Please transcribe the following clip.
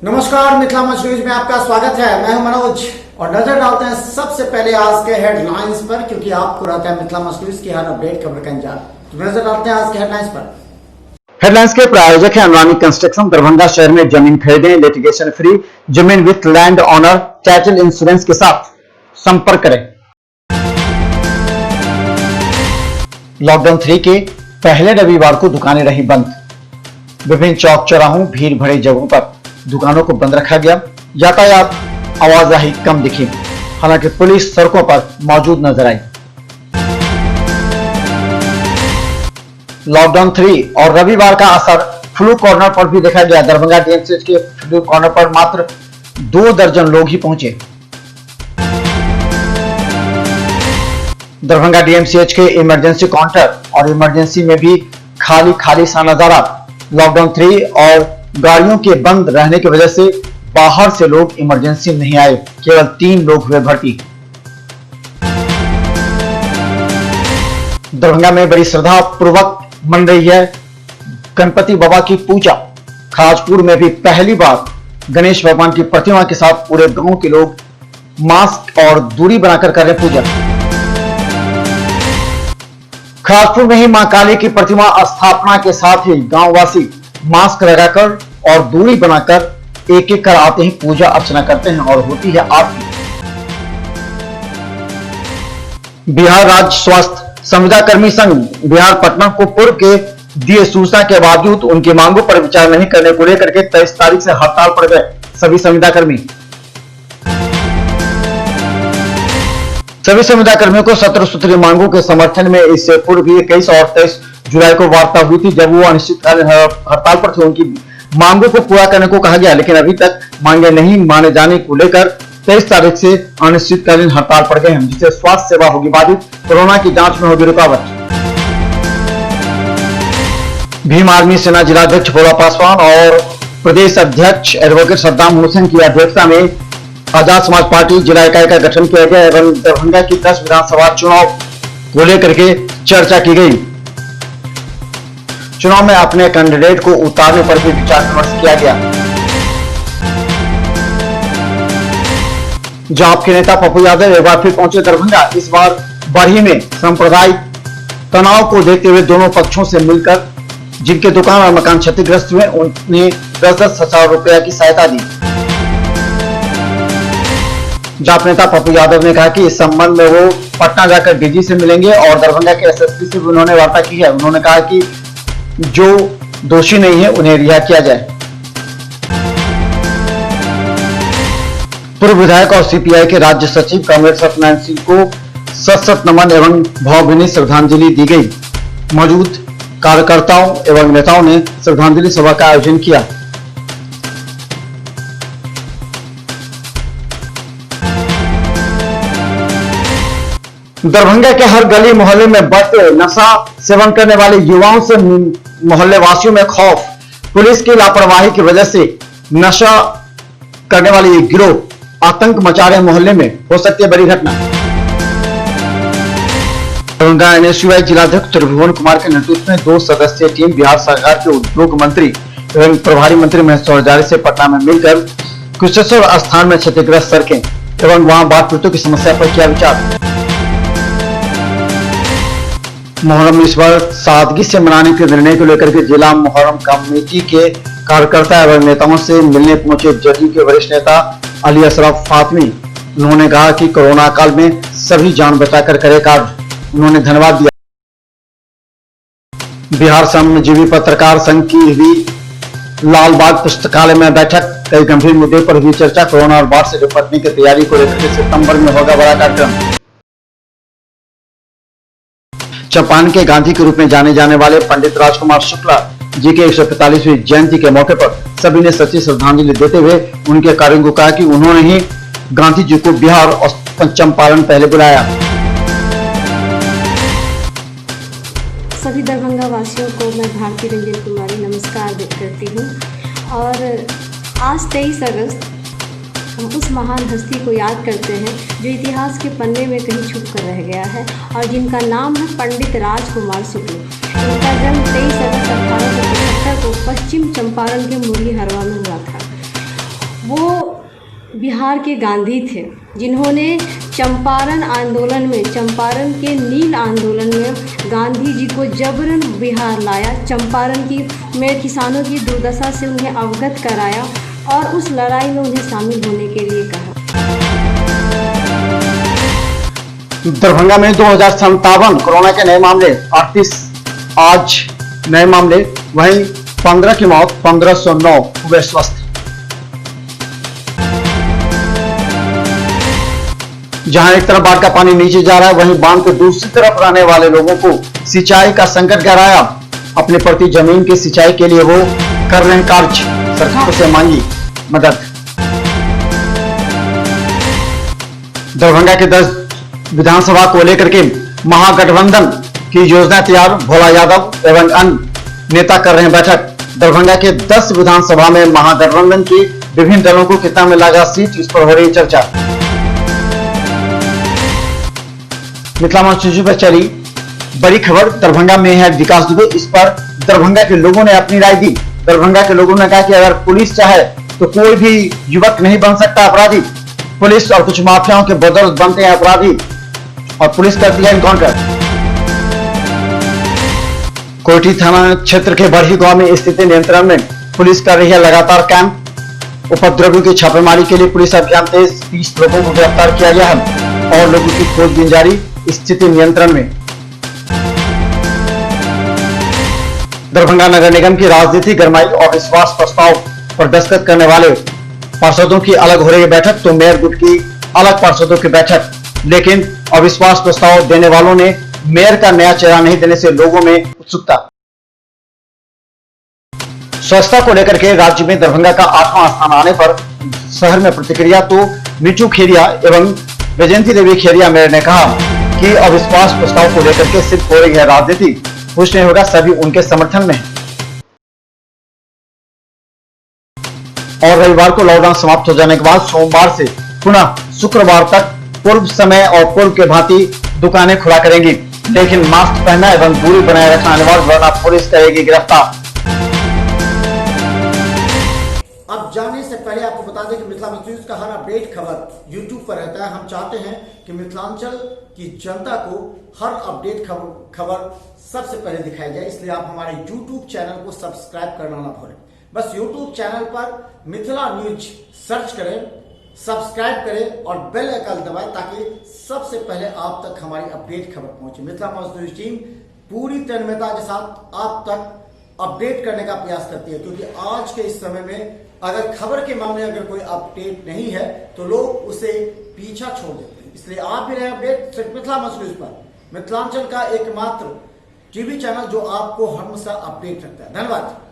नमस्कार, मिथिला मंच न्यूज में आपका स्वागत है। मैं हूं मनोज और नजर डालते हैं सबसे पहले आज के हेडलाइंस पर, क्योंकि आपको रहता है मिथिला मंच न्यूज की हर अपडेट खबर का इंतजार। तो नजर डालते हैं आज के हेडलाइंस पर। हेडलाइंस के प्रायोजक है अनुरानी कंस्ट्रक्शन। दरभंगा शहर में जमीन खरीदें लिटिगेशन फ्री, जमीन with land owner title insurance के साथ संपर्क करें। लॉकडाउन 3 के पहले रविवार को दुकानें रही बंद। विभिन्न चौक चौराहों भीड़ भरी जगहों पर दुकानों को बंद रखा गया। यातायात आवाजाही कम दिखी, हालांकि पुलिस सड़कों पर मौजूद नजर आई। लॉकडाउन 3 और रविवार का असर फ्लू कॉर्नर पर भी देखा गया। दरभंगा डीएमसीएच के फ्लू कॉर्नर पर मात्र 2 दर्जन लोग ही पहुंचे। दरभंगा डीएमसीएच के इमरजेंसी काउंटर और इमरजेंसी में भी खाली सा नजारा। लॉकडाउन 3 और गाड़ियों के बंद रहने की वजह से बाहर से लोग इमरजेंसी नहीं आए, केवल 3 लोग हुए भर्ती। दरभंगा में बड़ी श्रद्धा पूर्वक मन रही है गणपति बाबा की पूजा। खाजपुर में भी पहली बार गणेश भगवान की प्रतिमा के साथ पूरे गांव के लोग मास्क और दूरी बनाकर कर रहे पूजा। खाजपुर में ही मां काली की प्रतिमा स्थापना के साथ ही गांववासी मास्क लगाकर और दूरी बनाकर एक एक कर आते ही पूजा अर्चना करते हैं और होती है आरती। बिहार राज्य स्वास्थ्य संविदा कर्मी संघ बिहार पटना को पूर्व के दिए सूचना के बावजूद उनकी मांगों पर विचार नहीं करने को लेकर के 23 तारीख से हड़ताल पर गए सभी संविदा कर्मी। सभी संविदा कर्मियों को 17 सूत्रीय मांगों के समर्थन में इससे पूर्व भी 21 और 23 जुलाई को वार्ता हुई थी, जब वो अनिश्चितकालीन हड़ताल पर थे। उनकी मांगों को पूरा करने को कहा गया, लेकिन अभी तक मांगे नहीं माने जाने को लेकर 23 तारीख से अनिश्चितकालीन हड़ताल पर गए हैं, जिससे स्वास्थ्य सेवा होगी बाधित, कोरोना की जांच में होगी रुकावट। भीम आर्मी सेना जिलाध्यक्ष भोला पासवान और प्रदेश अध्यक्ष एडवोकेट सद्दाम हुसैन की अध्यक्षता में आजाद समाज पार्टी जिला इकाई का गठन किया गया एवं दरभंगा की 10 विधानसभा चुनाव को लेकर के चर्चा की गई। चुनाव में अपने कैंडिडेट को उतारने पर भी विचार विमर्श किया गया। जाप के नेता पप्पू यादव एक बार फिर पहुंचे दरभंगा। इस बार बरही में सांप्रदायिक तनाव को देखते हुए दोनों पक्षों से मिलकर जिनके दुकान और मकान क्षतिग्रस्त हुए उन्हें 10-10 हजार रुपया की सहायता दी। जाप नेता पप्पू यादव ने कहा कि इस संबंध में वो पटना जाकर डीजी से मिलेंगे और दरभंगा के एसएसपी से भी उन्होंने वार्ता की है। उन्होंने कहा कि जो दोषी नहीं है उन्हें रिहा किया जाए। पूर्व विधायक और सीपीआई के राज्य सचिव कॉमरेड सत्यनारायण सिंह को सत नमन एवं भावभीनी श्रद्धांजलि दी गई। मौजूद कार्यकर्ताओं एवं नेताओं ने श्रद्धांजलि सभा का आयोजन किया। दरभंगा के हर गली मोहल्ले में बढ़ते नशा सेवन करने वाले युवाओं से मोहल्ले वासियों में खौफ। पुलिस की लापरवाही की वजह से नशा करने वाले ये गिरोह आतंक मचा रहे मोहल्ले में हो सकती है बड़ी घटना। दरभंगा एनएसयूआई जिलाध्यक्ष त्रिभुवन कुमार के नेतृत्व में 2 सदस्यीय टीम बिहार सरकार के उद्योग मंत्री एवं प्रभारी मंत्री महेश चौधरी से पटना में मिलकर कुशेश्वर स्थान में क्षतिग्रस्त सड़कें एवं वहां बाढ़ पीड़ितों की समस्या पर किया विचार। मुहर्रम इस बार सादगी से मनाने के निर्णय को लेकर के जिला मुहर्रम कमेटी के कार्यकर्ता एवं नेताओं से मिलने पहुंचे जदयू के वरिष्ठ नेता अली अशरफ फातमी। उन्होंने कहा कि कोरोना काल में सभी जान बचाकर करे कार्य। उन्होंने धन्यवाद दिया। बिहार श्रमजीवी पत्रकार संघ की हुई लालबाग पुस्तकालय में बैठक। कई गंभीर मुद्दे पर हुई चर्चा। कोरोना और बाढ़ से निपटने की तैयारी को लेकर सितंबर में होगा बड़ा कार्यक्रम। चंपारण के गांधी के रूप में जाने जाने वाले पंडित राजकुमार शुक्ला जी के 145वीं जयंती के मौके पर सभी ने सच्ची श्रद्धांजलि देते हुए उनके कार्यों को कहा कि उन्होंने ही गांधी जी को बिहार और चंपारण पहले बुलाया। सभी दरभंगा वासियों को मैं भारती रंजन कुमारी नमस्कार करती हूँ। और आज 23 अगस्त हम उस महान हस्ती को याद करते हैं जो इतिहास के पन्ने में कहीं छुप कर रह गया है और जिनका नाम है पंडित राजकुमार शुक्ल। इनका जन्म 23 अगस्त 1875 को पश्चिम चंपारण के मुरली हरवा में हुआ था वो बिहार के गांधी थे, जिन्होंने चंपारण आंदोलन में, चंपारण के नील आंदोलन में गांधी जी को जबरन बिहार लाया, चंपारण की में किसानों की दुर्दशा से उन्हें अवगत कराया और उस लड़ाई में उन्हें शामिल होने के लिए कहा। दरभंगा में 2057 कोरोना के नए मामले, 38 आज नए मामले, वहीं 15 की मौत, 1509 हुए स्वस्थ। जहां एक तरफ बाढ़ का पानी नीचे जा रहा है, वहीं बांध के दूसरी तरफ रहने वाले लोगों को सिंचाई का संकट गहराया। अपने प्रति जमीन की सिंचाई के लिए वो कर रहे हैं कार्य, सरकार से मांगी मदद। दरभंगा के 10 विधानसभा को लेकर के महागठबंधन की योजना तैयार, भोला यादव एवं अन्य नेता कर रहे हैं बैठक। दरभंगा के 10 विधानसभा में महागठबंधन की विभिन्न दलों को कितना मिलेगा सीट, इस पर हो रही चर्चा। मिथिला मंच न्यूज पर चली बड़ी खबर, दरभंगा में है विकास दुबे, इस पर दरभंगा के लोगों ने अपनी राय दी। दरभंगा के लोगों ने कहा कि अगर पुलिस चाहे तो कोई भी युवक नहीं बन सकता अपराधी, पुलिस और कुछ माफियाओं के बदौलत बनते हैं अपराधी और पुलिस करती है एनकाउंटर। कोठी थाना क्षेत्र के बरही गांव में स्थिति नियंत्रण में, पुलिस कर रही है लगातार कैंप। उपद्रवियों की छापेमारी के लिए पुलिस अभियान तेज, 30 लोगों को गिरफ्तार किया गया है और लोगों की खोजबीन जारी, स्थिति नियंत्रण में। दरभंगा नगर निगम की राजनीति गरमाई और विश्वास प्रस्ताव पर दस्तखत करने वाले पार्षदों की अलग हो रही है बैठक, तो मेयर गुट की अलग पार्षदों की बैठक। लेकिन अविश्वास प्रस्ताव देने वालों ने मेयर का नया चेहरा नहीं देने से लोगों में उत्सुकता। स्वच्छता को लेकर के राज्य में दरभंगा का 8वां स्थान आने पर शहर में प्रतिक्रिया, तो मिठू खेरिया एवं वैजयंती देवी खेरिया मेयर ने कहा कि अविश्वास प्रस्ताव को लेकर के सिर्फ हो रही है राजनीति, कुछ नहीं होगा, सभी उनके समर्थन में। और रविवार को लॉकडाउन समाप्त हो जाने के बाद सोमवार से पुनः शुक्रवार तक पूर्व समय और पूर्व के भांति दुकानें खुला करेंगी, लेकिन मास्क पहनना एवं दूरी बनाए रखना अनिवार्य, वरना पुलिस करेगी गिरफ्तार। अब जाने से पहले आपको बता दें कि मिथिला मंच न्यूज का हर अपडेट खबर यूट्यूब पर रहता है। हम चाहते हैं कि मिथिलांचल की जनता को हर अपडेट खबर सबसे पहले दिखाई जाए, इसलिए आप हमारे यूट्यूब चैनल को सब्सक्राइब करना ना भूलें। बस यूट्यूब चैनल पर मिथिला न्यूज सर्च करें, सब्सक्राइब करें और बेल आइकन दबाएं ताकि सबसे पहले आप तक हमारी अपडेट खबर पहुंचे। मिथिला मंच न्यूज टीम पूरी तन्मयता के साथ आप तक अपडेट करने का प्रयास करती है, क्योंकि आज के इस समय में अगर खबर के मामले अगर कोई अपडेट नहीं है तो लोग उसे पीछा छोड़ देते हैं। इसलिए आप भी रहे अपडेट सिर्फ मिथिला मंच न्यूज पर, मिथिलांचल का एकमात्र टीवी चैनल जो आपको हमेशा अपडेट रखता है। धन्यवाद।